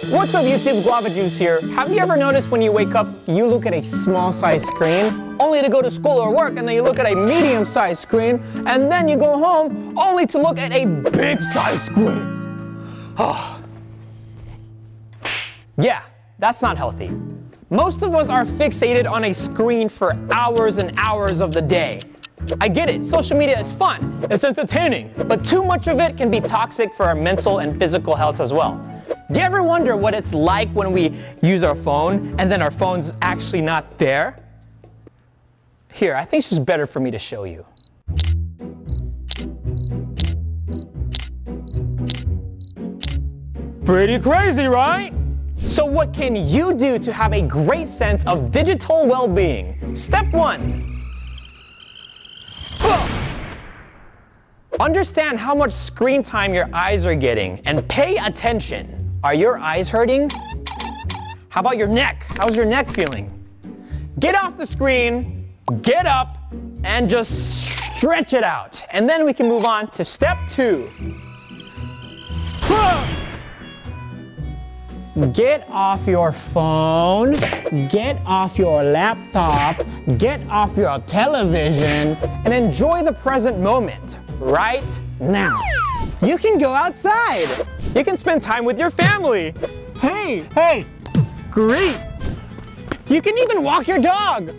What's up YouTube, Guava Juice here. Have you ever noticed when you wake up, you look at a small sized screen, only to go to school or work, and then you look at a medium sized screen, and then you go home, only to look at a big sized screen? Yeah, that's not healthy. Most of us are fixated on a screen for hours and hours of the day. I get it, social media is fun, it's entertaining, but too much of it can be toxic for our mental and physical health as well. Do you ever wonder what it's like when we use our phone and then our phone's actually not there? Here, I think it's just better for me to show you. Pretty crazy, right? So what can you do to have a great sense of digital well-being? Step 1. Understand how much screen time your eyes are getting and pay attention. Are your eyes hurting? How about your neck? How's your neck feeling? Get off the screen, get up, and just stretch it out. And then we can move on to step 2. Get off your phone, get off your laptop, get off your television, and enjoy the present moment right now. You can go outside. You can spend time with your family. Hey, great. You can even walk your dog.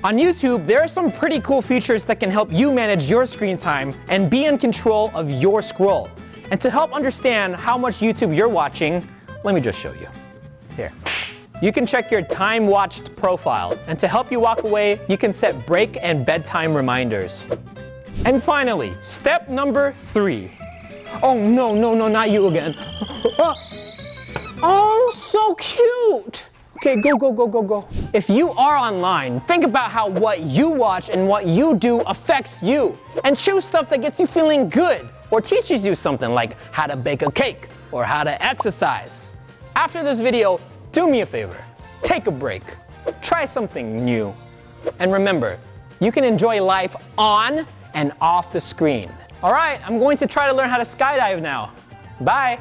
On YouTube, there are some pretty cool features that can help you manage your screen time and be in control of your scroll. And to help understand how much YouTube you're watching, let me just show you. Here. You can check your time watched profile, and to help you walk away, you can set break and bedtime reminders. And finally, step number 3. Oh no, not you again. Oh, so cute. Okay, go. If you are online, think about how what you watch and what you do affects you. And choose stuff that gets you feeling good or teaches you something like how to bake a cake or how to exercise. After this video, do me a favor. Take a break. Try something new. And remember, you can enjoy life on and off the screen. All right, I'm going to try to learn how to skydive now. Bye.